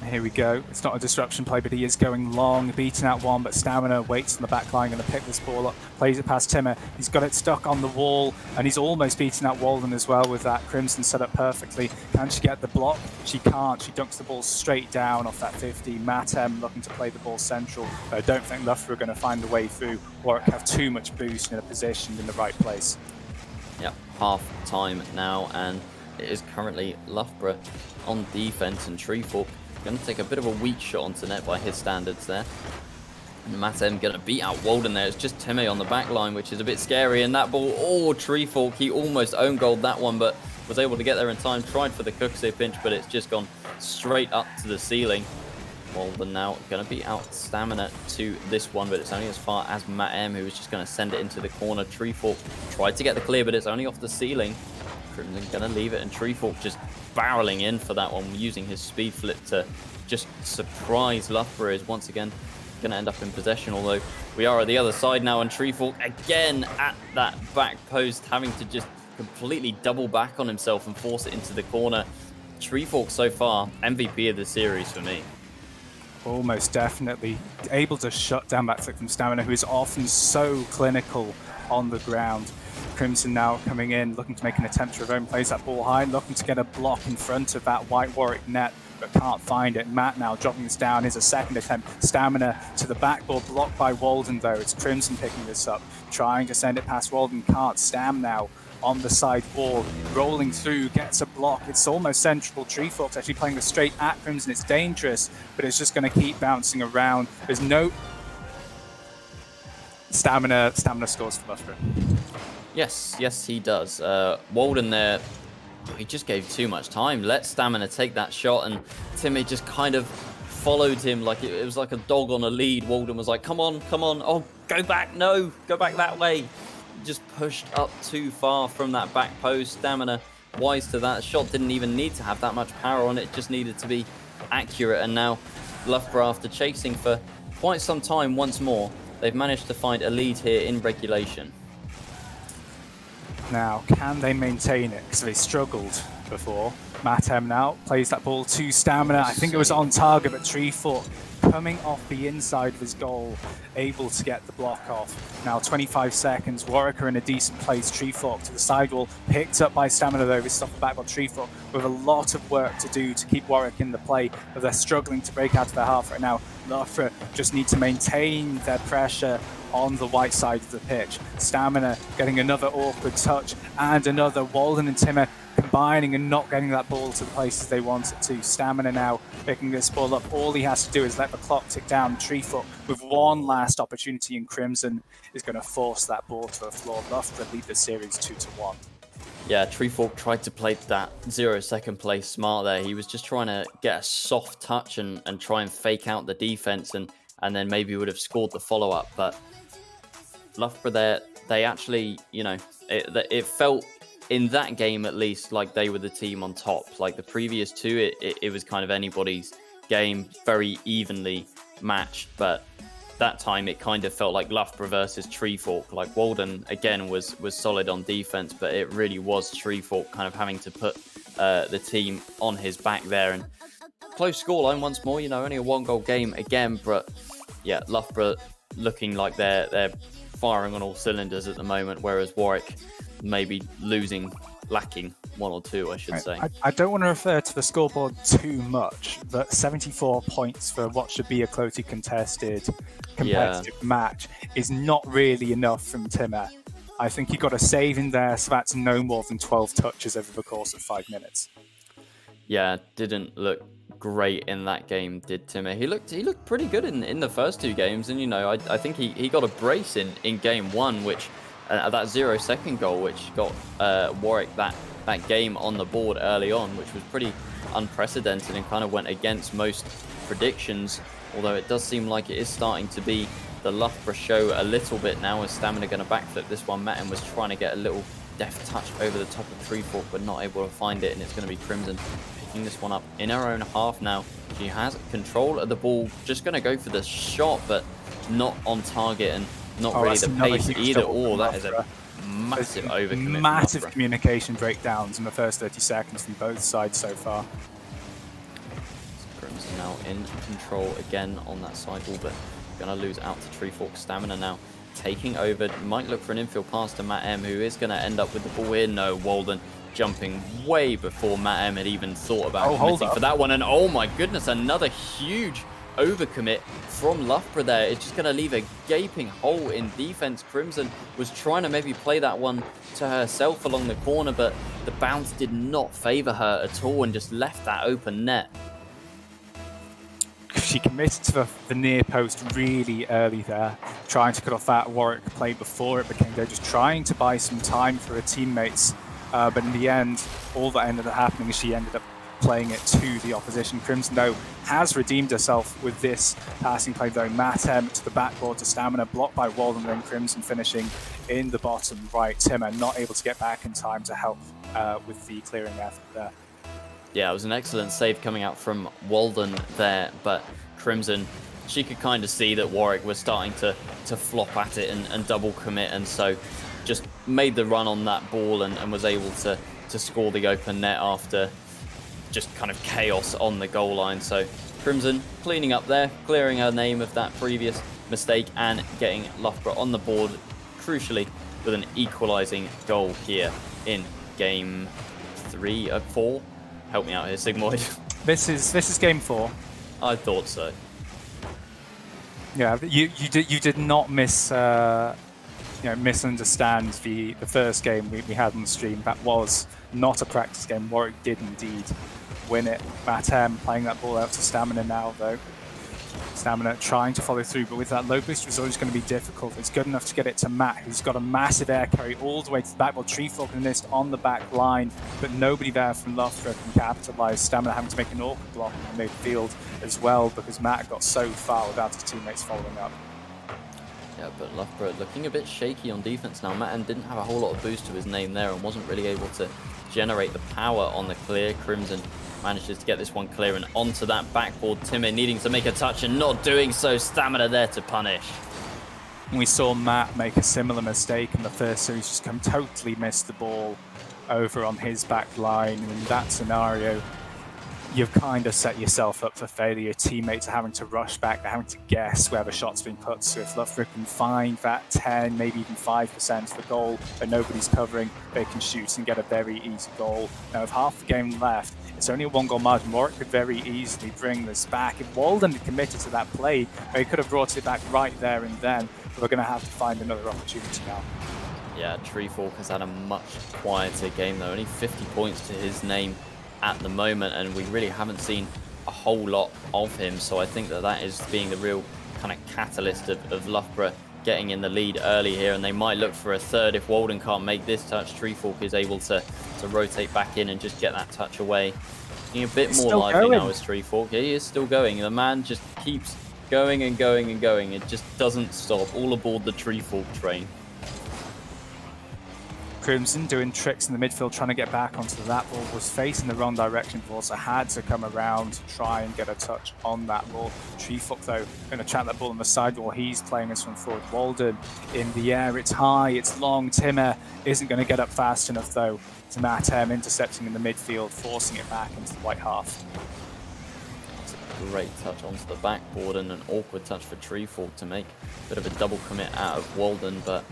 Here we go. It's not a disruption play, but he is going long, beating out one, but Stamina waits on the back line, going to pick this ball up, plays it past Timmer. He's got it stuck on the wall, and he's almost beating out Walden as well with that Crimson set up perfectly. Can she get the block? She can't. She dunks the ball straight down off that 50. Matem looking to play the ball central. I don't think Loughborough are going to find a way through. Warwick have too much boost in a position in the right place. Yeah, half time now, and it is currently Loughborough on defense, and Treefort going to take a bit of a weak shot onto net by his standards there. And Matem going to beat out Walden there. It's just Timmy on the back line, which is a bit scary. And that ball, oh, Treefort, he almost own goaled that one, but was able to get there in time. Tried for the Cooksey pinch, but it's just gone straight up to the ceiling. Walden now going to beat out Stamina to this one, but it's only as far as Matem, who was just going to send it into the corner. Treefort tried to get the clear, but it's only off the ceiling. Crimson going to leave it, and Treefort just barreling in for that one, using his speed flip to just surprise Loughborough. Is once again going to end up in possession, although we are at the other side now, and Treefort again at that back post, having to just completely double back on himself and force it into the corner. Treefort so far, MVP of the series for me. Almost definitely able to shut down that flick from Stamina, who is often so clinical on the ground. Crimson now coming in, looking to make an attempt to reverse, plays that ball high, looking to get a block in front of that white Warwick net, but can't find it. Matt now dropping this down is a second attempt. Stamina to the backboard, blocked by Walden though. It's Crimson picking this up, trying to send it past Walden, can't. Stam now on the side wall, rolling through, gets a block. It's almost central. Treefort's actually playing this straight at Crimson. It's dangerous, but it's just going to keep bouncing around. There's no... Stamina scores for Loughborough. Yes, he does. Walden there, he just gave too much time. Let Stamina take that shot, and Timmy just kind of followed him like it was like a dog on a lead. Walden was like, come on. Oh, go back. No, go back that way. Just pushed up too far from that back post. Stamina wise to that. Shot didn't even need to have that much power on it. Just needed to be accurate. And now Loughborough, after chasing for quite some time once more, they've managed to find a lead here in regulation. Now, can they maintain it? Because they struggled before. Matem now plays that ball to Stamina. I think it was on target, but Treefort coming off the inside of his goal, able to get the block off. Now 25 seconds, Warwick are in a decent place. Treefort to the sidewall, picked up by Stamina though, is off the back by Treefort with a lot of work to do to keep Warwick in the play, but they're struggling to break out of their half right now. Loughborough just need to maintain their pressure on the white side of the pitch. Stamina getting another awkward touch, and another. Walden and Timmer combining and not getting that ball to the places they want it to. Stamina now picking this ball up. All he has to do is let the clock tick down. Treefort with one last opportunity, and Crimson is going to force that ball to the floor. Loughborough lead the series 2-1. Yeah, Treefort tried to play that 0-second play smart there. He was just trying to get a soft touch and try and fake out the defense, and then maybe would have scored the follow-up. But Loughborough there, they actually, it felt in that game at least like they were the team on top. Like the previous two, it was kind of anybody's game, very evenly matched. But that time it kind of felt like Loughborough versus Treefort. Like Walden again was solid on defense, but it really was Treefort kind of having to put the team on his back there. And close scoreline once more, only a 1-goal game again, but yeah, Loughborough looking like they're firing on all cylinders at the moment, whereas Warwick maybe lacking one or two, I should say. I don't want to refer to the scoreboard too much, but 74 points for what should be a closely contested, competitive match is not really enough from Timmer. I think he got a save in there, so that's no more than 12 touches over the course of 5 minutes. Yeah, didn't look great in that game, did Timmer. He looked pretty good in the first two games, and I think he got a brace in game one, which that 0-second goal, which got Warwick that game on the board early on, which was pretty unprecedented and kind of went against most predictions. Although it does seem like it is starting to be the Loughborough show a little bit now, as Stamina going to backflip this one. Matten was trying to get a little deft touch over the top of Treefort, but not able to find it, and it's going to be Crimson picking this one up in her own half now. She has control of the ball, just going to go for the shot, but not on target and not really the pace either. Or that is a massive overcommit. Massive communication breakdowns in the first 30 seconds from both sides so far. Crimson now in control again on that side wall, but going to lose out to Treefork. Stamina now taking over. Might look for an infield pass to Matt M, who is going to end up with the ball here. No, Walden jumping way before Matt M had even thought about committing for that one. And oh my goodness, another huge overcommit from Loughborough there. It's just going to leave a gaping hole in defense. Crimson was trying to maybe play that one to herself along the corner, but the bounce did not favor her at all and just left that open net. She committed to the near post really early there, trying to cut off that Warwick play before it became there, just trying to buy some time for her teammates. But in the end, all that ended up happening is she ended up playing it to the opposition. Crimson, though, has redeemed herself with this passing play, though. Matt M to the backboard to Stamina, blocked by Walden, then Crimson finishing in the bottom right. Timmer not able to get back in time to help with the clearing effort there. Yeah, it was an excellent save coming out from Walden there, but Crimson, she could kind of see that Warwick was starting to flop at it and double commit, and so just made the run on that ball and was able to score the open net after just kind of chaos on the goal line. So Crimson cleaning up there, clearing her name of that previous mistake and getting Loughborough on the board, crucially with an equalising goal here in game 3 of 4. Help me out here, Sigmoid. This is game 4. I thought so. Yeah, you did not misunderstand the first game we had on the stream. That was not a practice game. Warwick did indeed win it. Matt M playing that ball out to Stamina now, though. Stamina trying to follow through, but with that low boost, it was always going to be difficult. It's good enough to get it to Matt, who's got a massive air carry all the way to the backboard. Treefork and Nist on the back line, but nobody there from Loughborough can capitalise. Stamina having to make an awkward block in the midfield as well, because Matt got so far without his teammates following up. Yeah, but Loughborough looking a bit shaky on defense now. Matt M didn't have a whole lot of boost to his name there and wasn't really able to generate the power on the clear. Crimson manages to get this one clear and onto that backboard. Timmy needing to make a touch and not doing so. Stamina there to punish. We saw Matt make a similar mistake in the first series, just totally missed the ball over on his back line. And in that scenario, you've kind of set yourself up for failure. Your teammates are having to rush back, they're having to guess where the shot's been put. So if Loughborough can find that 10, maybe even 5% of the goal that nobody's covering, they can shoot and get a very easy goal. Now, with half the game left, it's only a 1-goal margin. Warwick could very easily bring this back. If Walden had committed to that play, they could have brought it back right there and then. But we're going to have to find another opportunity now. Yeah, Treefork has had a much quieter game though. Only 50 points to his name at the moment, and we really haven't seen a whole lot of him. So I think that is being the real kind of catalyst of Loughborough getting in the lead early here, and they might look for a third if Walden can't make this touch. Treefork is able to rotate back in and just get that touch away. Being a bit more lively now as Treefork. He is still going. The man just keeps going and going and going. It just doesn't stop. All aboard the Treefork train. Crimson doing tricks in the midfield, trying to get back onto that ball, was facing the wrong direction, but also had to come around to try and get a touch on that ball. Treefork, though, going to trap that ball on the side wall. He's playing this one forward. Walden in the air, it's high, it's long. Timmer isn't going to get up fast enough, though, to Matt M intercepting in the midfield, forcing it back into the white half. That's a great touch onto the backboard and an awkward touch for Treefork to make a bit of a double commit out of Walden, but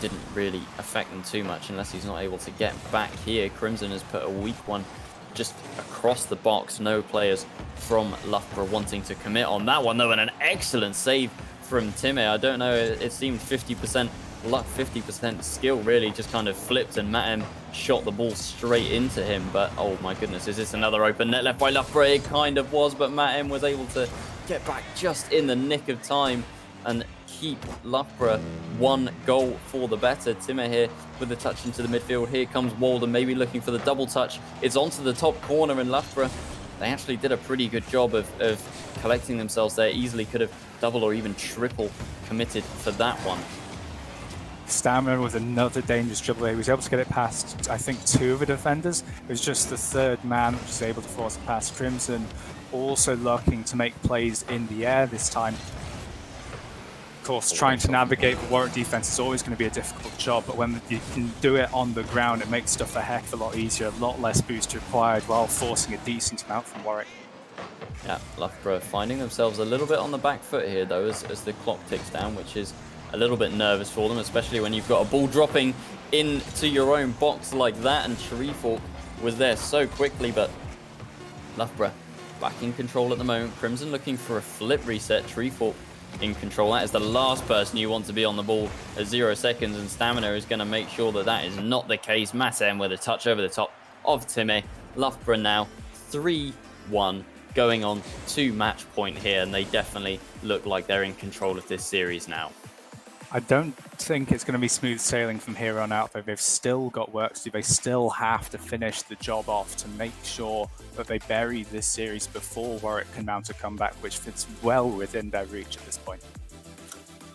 didn't really affect them too much unless he's not able to get back here. Crimson has put a weak one just across the box. No players from Loughborough wanting to commit on that one, though, and an excellent save from Timmy. I don't know, it seemed 50% luck, 50% skill, really just kind of flipped, and Matt M shot the ball straight into him. But oh my goodness, is this another open net left by Loughborough? It kind of was, but Matt M was able to get back just in the nick of time and keep Loughborough 1 goal for the better. Timmer here with the touch into the midfield. Here comes Walden, maybe looking for the double touch. It's onto the top corner, and Loughborough, they actually did a pretty good job of collecting themselves there. Easily could have double or even triple committed for that one. Stamina with another dangerous dribble there. He was able to get it past, I think, 2 of the defenders. It was just the 3rd man which was able to force it past. Crimson also looking to make plays in the air this time. Of course, trying to navigate the Warwick defense is always going to be a difficult job, but when you can do it on the ground, it makes stuff a heck of a lot easier, a lot less boost required while forcing a decent amount from Warwick. Yeah, Loughborough finding themselves a little bit on the back foot here, though, as the clock ticks down, which is a little bit nervous for them, especially when you've got a ball dropping into your own box like that, and Treefork was there so quickly, but Loughborough back in control at the moment. Crimson looking for a flip reset. Treefork in control. That is the last person you want to be on the ball at 0 seconds, and Stamina is going to make sure that that is not the case. Matt M with a touch over the top of Timmy. Loughborough now 3-1, going on to match point here, and they definitely look like they're in control of this series now. I don't think it's going to be smooth sailing from here on out, though. They've still got work to do. They still have to finish the job off to make sure that they bury this series before Warwick can mount a comeback, which fits well within their reach at this point.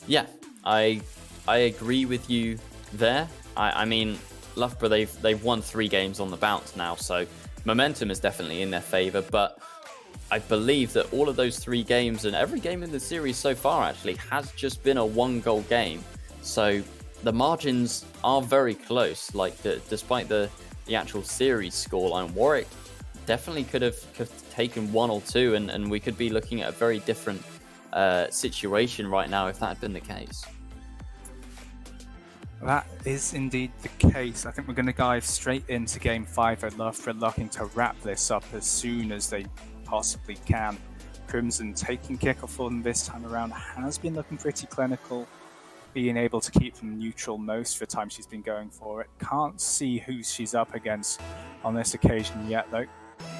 Yeah, I agree with you there. I mean, Loughborough, they've won 3 games on the bounce now, so momentum is definitely in their favour, but I believe that all of those 3 games and every game in the series so far actually has just been a 1-goal game. So the margins are very close. Like despite the actual series scoreline, Warwick definitely could have taken 1 or 2, and we could be looking at a very different situation right now if that had been the case. That is indeed the case. I think we're going to dive straight into Game 5 at Loughborough, looking to wrap this up as soon as they possibly can. Crimson taking kickoff for them this time around has been looking pretty clinical, being able to keep them neutral most of the time she's been going for it. Can't see who she's up against on this occasion yet, though.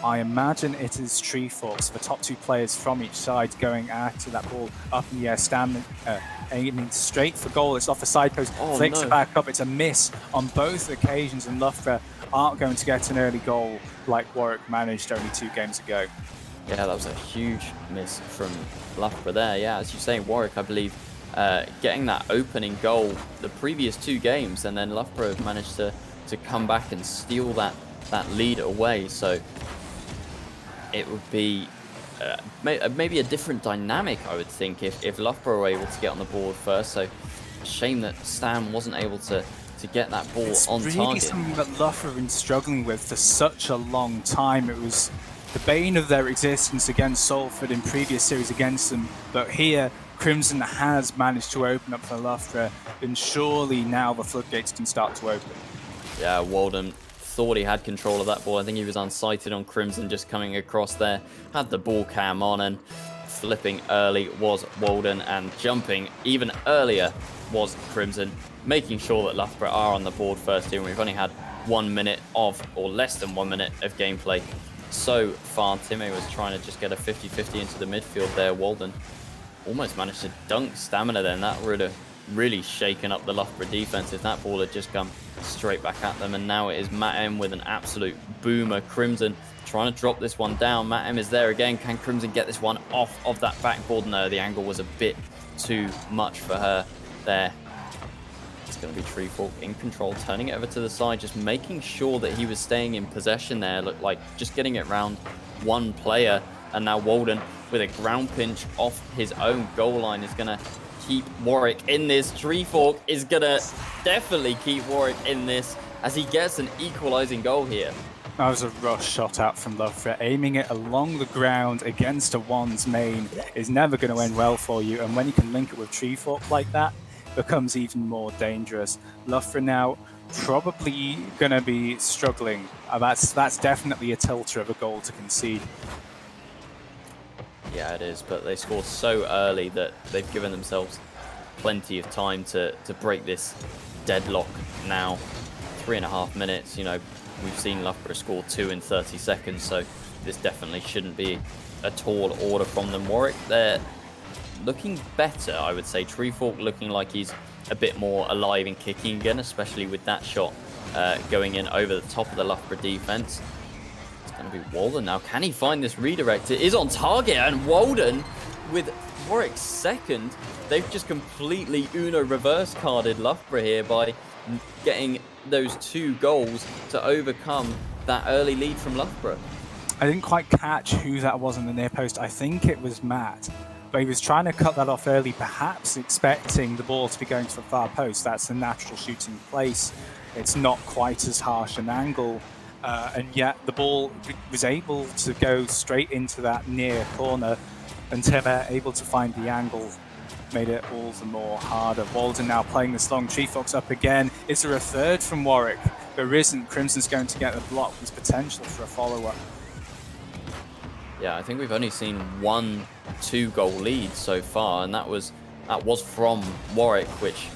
I imagine it is Treeforks, the top 2 players from each side going after that ball up in the air, aiming straight for goal. It's off the side post, flicks it back up. It's a miss on both occasions, and Loughborough aren't going to get an early goal like Warwick managed only 2 games ago. Yeah, that was a huge miss from Loughborough there. Yeah, as you say, Warwick, I believe, getting that opening goal the previous 2 games, and then Loughborough managed to come back and steal that lead away. So it would be maybe a different dynamic, I would think, if Loughborough were able to get on the board first. So shame that Stam wasn't able to get that ball on target. It's really something that Loughborough have been struggling with for such a long time. It was the bane of their existence against Salford in previous series against them, but here Crimson has managed to open up for Loughborough, and surely now the floodgates can start to open. Yeah, Walden thought he had control of that ball. I think he was unsighted on Crimson just coming across there, had the ball cam on, and flipping early was Walden, and jumping even earlier was Crimson, making sure that Loughborough are on the board first here. And we've only had 1 minute of, or less than 1 minute of gameplay so far. Timmy was trying to just get a 50-50 into the midfield there. Walden almost managed to dunk Stamina then. That would have really shaken up the Loughborough defense if that ball had just come straight back at them. And now it is Matt M with an absolute boomer. Crimson trying to drop this one down. Matt M is there again. Can Crimson get this one off of that backboard? No, the angle was a bit too much for her there. It's going to be Treefork in control, turning it over to the side, just making sure that he was staying in possession there. Looked like just getting it round 1 player. And now Walden with a ground pinch off his own goal line is going to keep Warwick in this. Treefork is going to definitely keep Warwick in this as he gets an equalising goal here. That was a rush shot out from Loughborough. Aiming it along the ground against a one's main is never going to end well for you, and when you can link it with Treefork like that, it becomes even more dangerous. Loughborough now probably going to be struggling. That's definitely a tilter of a goal to concede. Yeah, it is, but they scored so early that they've given themselves plenty of time to break this deadlock now. 3.5 minutes, you know, we've seen Loughborough score 2 in 30 seconds, so this definitely shouldn't be a tall order from them. Warwick, they're looking better, I would say. Treefork looking like he's a bit more alive and kicking again, especially with that shot going in over the top of the Loughborough defense. It's going to be Walden now. Can he find this redirect? It is on target, and Walden with Warwick second, they've just completely Uno reverse carded Loughborough here by getting those 2 goals to overcome that early lead from Loughborough. I didn't quite catch who that was in the near post. I think it was Matt, but he was trying to cut that off early, perhaps expecting the ball to be going to the far post. That's the natural shooting place. It's not quite as harsh an angle, and yet the ball was able to go straight into that near corner, and Timmer able to find the angle made it all the more harder. Walden now playing this long. Tree Fox up again. Is there a third from Warwick? There isn't. Crimson's going to get the block. There's potential for a follow-up. Yeah, I think we've only seen 1 2-goal lead so far, and that was from Warwick, which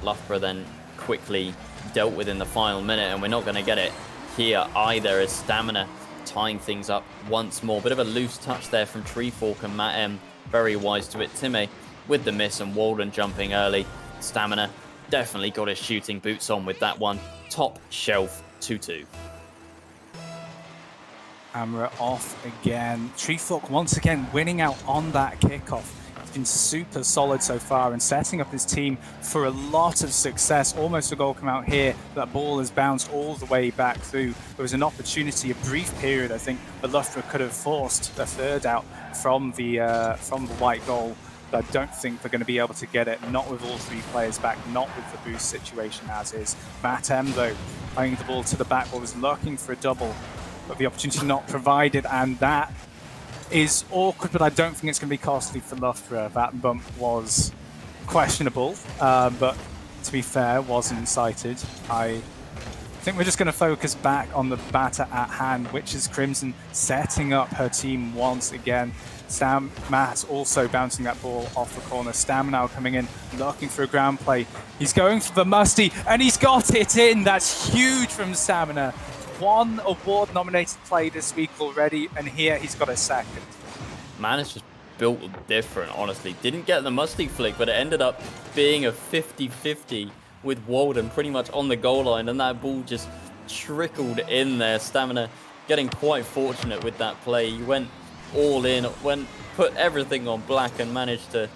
Loughborough then quickly dealt with in the final minute, and we're not going to get it here either, as Stamina tying things up once more. Bit of a loose touch there from Treefork, and Matt M very wise to it. Timmy with the miss, and Walden jumping early. Stamina definitely got his shooting boots on with that one. Top shelf 2-2. And we're off again. Treefork once again winning out on that kickoff. He's been super solid so far and setting up his team for a lot of success. Almost a goal come out here. That ball has bounced all the way back through. There was an opportunity, a brief period, I think, that Loughborough could have forced a third out from the white goal. But I don't think they're going to be able to get it, not with all 3 players back, not with the boost situation as is. Matt M, though, playing the ball to the back, was looking for a double, but the opportunity not provided, and that is awkward, but I don't think it's going to be costly for Loughborough. That bump was questionable, but to be fair, wasn't incited. I think we're just going to focus back on the batter at hand, which is Crimson setting up her team once again. Matt also bouncing that ball off the corner. Stam now coming in, looking for a ground play. He's going for the musty, and he's got it in. That's huge from Stamina. 1 award-nominated play this week already, and here he's got a second. Man, it's just built different, honestly. Didn't get the musty flick, but it ended up being a 50-50 with Walden pretty much on the goal line, and that ball just trickled in there. Stamina getting quite fortunate with that play. He went all in, put everything on black, and managed to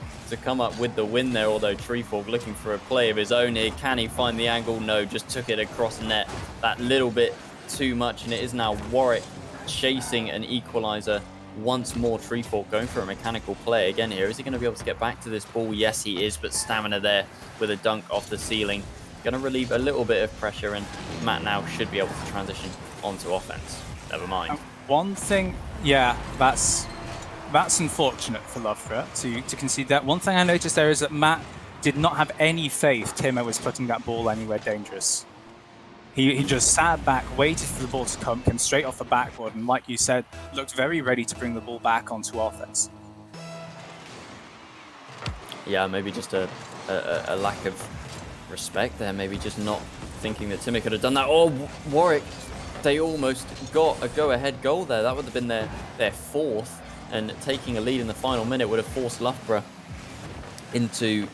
come up with the win there. Although Treefork looking for a play of his own here. Can he find the angle? No, just took it across net that little bit too much, and it is now Warwick chasing an equalizer once more. Treefork going for a mechanical play again here. Is he going to be able to get back to this ball? Yes, he is, but Stamina there with a dunk off the ceiling. Going to relieve a little bit of pressure, and Matt now should be able to transition onto offense. Never mind. One thing, yeah, that's unfortunate for Loughborough to concede that. One thing I noticed there is that Matt did not have any faith Timmer was putting that ball anywhere dangerous. He just sat back, waited for the ball to come, came straight off the backboard, and like you said, looked very ready to bring the ball back onto offense. Yeah, maybe just a lack of respect there. Maybe just not thinking that Timmy could have done that. Oh, Warwick, they almost got a go-ahead goal there. That would have been their 4th, and taking a lead in the final minute would have forced Loughborough into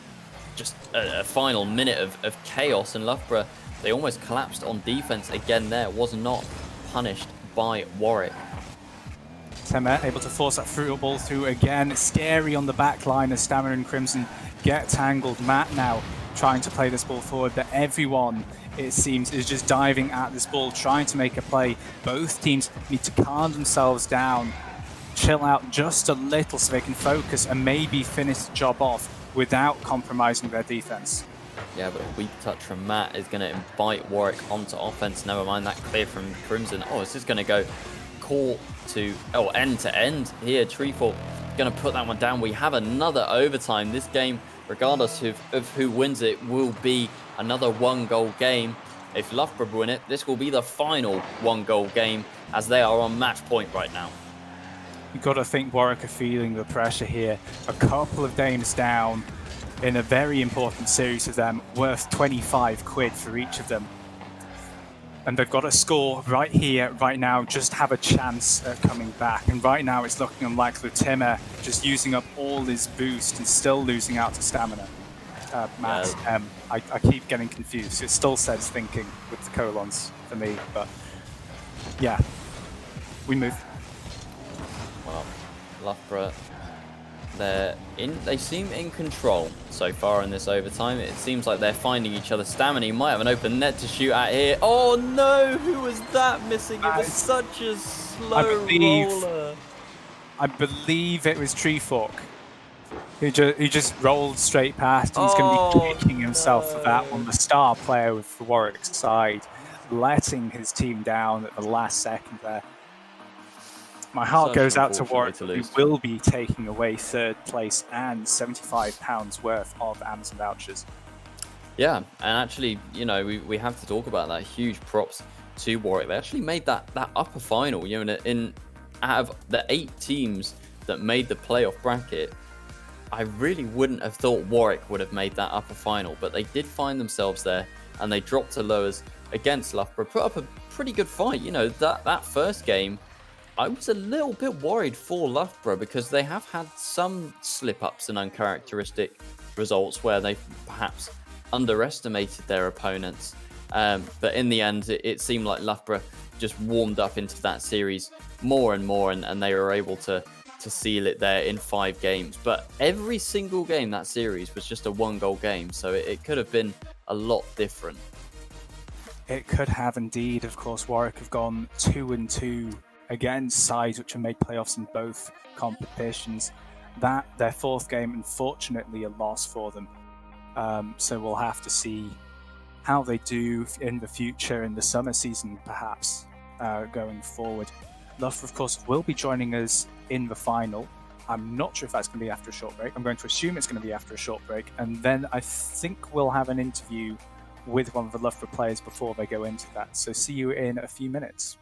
just a final minute of chaos, and Loughborough, they almost collapsed on defense again there. Was not punished by Warwick. Timmer able to force that through ball through again. Scary on the back line as Stamina and Crimson get tangled. Matt now trying to play this ball forward, but everyone, it seems, is just diving at this ball, trying to make a play. Both teams need to calm themselves down, chill out just a little so they can focus and maybe finish the job off without compromising their defense. Yeah, but a weak touch from Matt is going to invite Warwick onto offense. Never mind that clear from Crimson. Oh, this is going to go court to end to end here. Treefork going to put that one down. We have another overtime. This game, regardless of who wins it, will be another 1-goal game. If Loughborough win it, this will be the final 1-goal game, as they are on match point right now. You've got to think Warwick are feeling the pressure here. A couple of games down in a very important series of them, worth 25 quid for each of them. And they've got to score right here, right now, just have a chance at coming back. And right now it's looking unlikely. Timmer just using up all his boost and still losing out to Stamina. Matt, I keep getting confused. It still says thinking with the colons for me, but yeah, we move. Well, Loughborough They seem in control so far in this overtime. It seems like they're finding each other. Stamina might have an open net to shoot at here. Oh no, who was that missing? It was such a slow roller. I believe it was Treefork who just rolled straight past. He's going to be kicking himself for that one. The star player with the Warwick's side, letting his team down at the last second there. My heart goes out to Warwick, who will be taking away third place and £75 worth of Amazon vouchers. Yeah, and actually, you know, we have to talk about that. Huge props to Warwick. They actually made that upper final. You know, out of the 8 teams that made the playoff bracket, I really wouldn't have thought Warwick would have made that upper final, but they did find themselves there, and they dropped to lowers against Loughborough. Put up a pretty good fight. You know, that first game, I was a little bit worried for Loughborough because they have had some slip-ups and uncharacteristic results where they perhaps underestimated their opponents. But in the end, it seemed like Loughborough just warmed up into that series more and more, and they were able to seal it there in 5 games. But every single game that series was just a 1-goal game, so it could have been a lot different. It could have indeed. Of course, Warwick have gone 2-2 against sides which have made playoffs in both competitions. Their 4th game, unfortunately, a loss for them. So we'll have to see how they do in the future, in the summer season, perhaps, going forward. Loughborough, of course, will be joining us in the final. I'm not sure if that's going to be after a short break. I'm going to assume it's going to be after a short break. And then I think we'll have an interview with one of the Loughborough players before they go into that. So see you in a few minutes.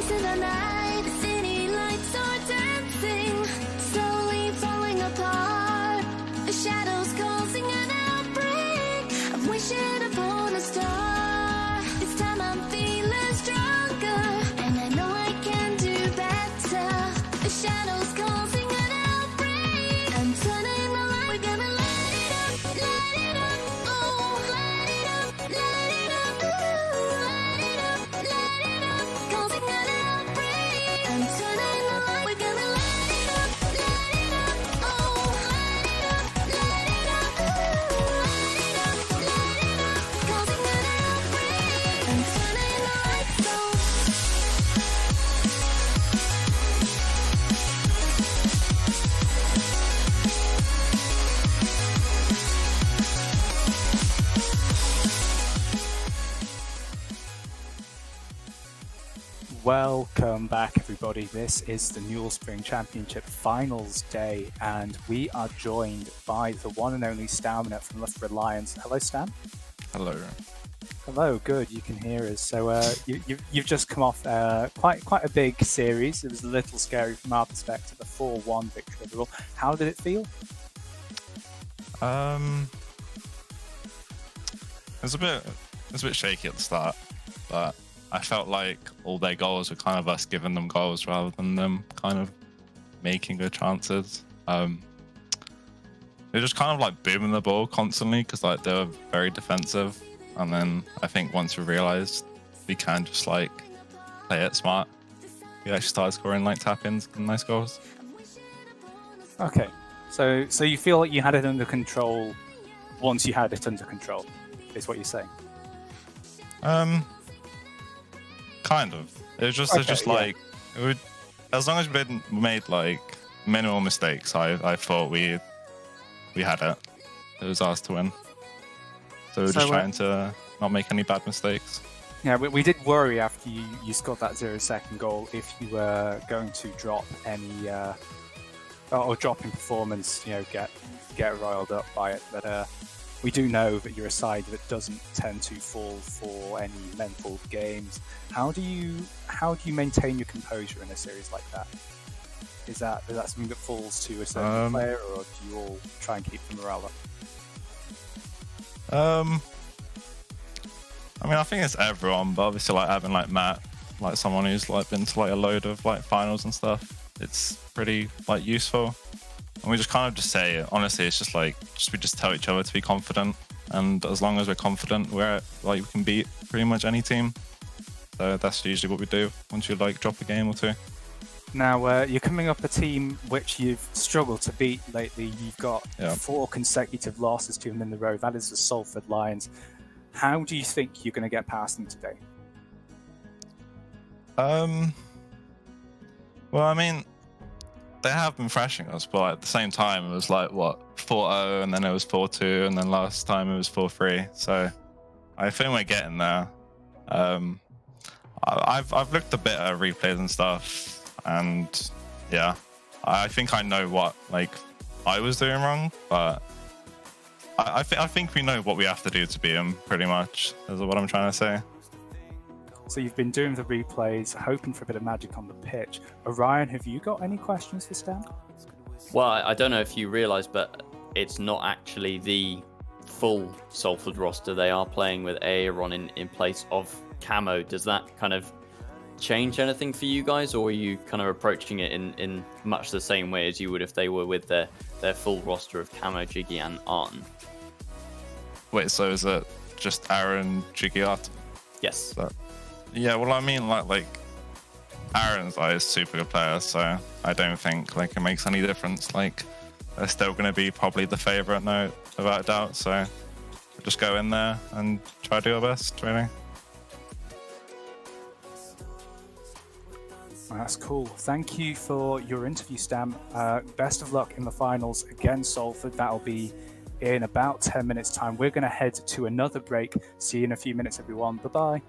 into the night. The city lights are dancing, slowly falling apart. The shadows causing an outbreak. I'm wishing upon a star. This time I'm feeling stronger, and I know I can do better. The shadows causing an outbreak. I'm turning the light. We're gonna light it up, oh, light it up, ooh, light it up, causing an outbreak. I'm turning the light. We're gonna light it up, oh, light it up, ooh, light it up, causing an outbreak. I'm turning the lights on. Welcome back, everybody. This is the Newell Spring Championship Finals Day, and we are joined by the one and only Stamina from Loughborough Lions. Hello, Stam. Hello. Hello, good. You can hear us. So you've just come off quite a big series. It was a little scary from our perspective, a 4-1 victory overall. How did it feel? It was a bit shaky at the start, but I felt like all their goals were kind of us giving them goals rather than them kind of making good chances. They're just kind of like booming the ball constantly because like they were very defensive, and then I think once we realized we can just like play it smart, we actually started scoring like tap-ins and nice goals. Okay, so you feel like you had it under control once you had it under control, is what you're saying? Kind of. It's just like it would, as long as we didn't made like minimal mistakes, I thought we had it. It was ours to win. So we're just trying to not make any bad mistakes. Yeah, we did worry after you scored that 0-second goal if you were going to drop any or drop in performance, get riled up by it. But we do know that you're a side that doesn't tend to fall for any mental games. How do you maintain your composure in a series like that? Is that something that falls to a certain player, or do you all try and keep the morale up? I mean, I think it's everyone, but obviously like having like Matt, like someone who's like been to like a load of like finals and stuff, it's pretty like useful. And we just kind of just say it. Honestly, it's just like we just tell each other to be confident, and as long as we're confident, we can beat pretty much any team. So that's usually what we do once you like drop a game or two. Now you're coming up a team which you've struggled to beat lately. You've got 4 consecutive losses to them in the row. That is the Salford Lions. How do you think you're going to get past them today? Well, I mean, they have been thrashing us, but at the same time, it was like, what, 4-0, and then it was 4-2, and then last time it was 4-3. So I think we're getting there. I've looked a bit at replays and stuff, and yeah, I think I know what like I was doing wrong, but I think we know what we have to do to beat him, pretty much, is what I'm trying to say. So you've been doing the replays, hoping for a bit of magic on the pitch. Orion, have you got any questions for Stan? Well, I don't know if you realise, but it's not actually the full Salford roster. They are playing with Aaron in place of Camo. Does that kind of change anything for you guys, or are you kind of approaching it in much the same way as you would if they were with their full roster of Camo, Jiggy and Arton? Wait, so is it just Aaron, Jiggy, Arton? Yes. Yeah, well, I mean, like Aaron's like a super good player, so I don't think like it makes any difference. Like, they're still going to be probably the favourite, no, without a doubt. So we'll just go in there and try to do our best, really. That's cool. Thank you for your interview, Stam. Best of luck in the finals against Salford. That'll be in about 10 minutes' time. We're going to head to another break. See you in a few minutes, everyone. Bye-bye.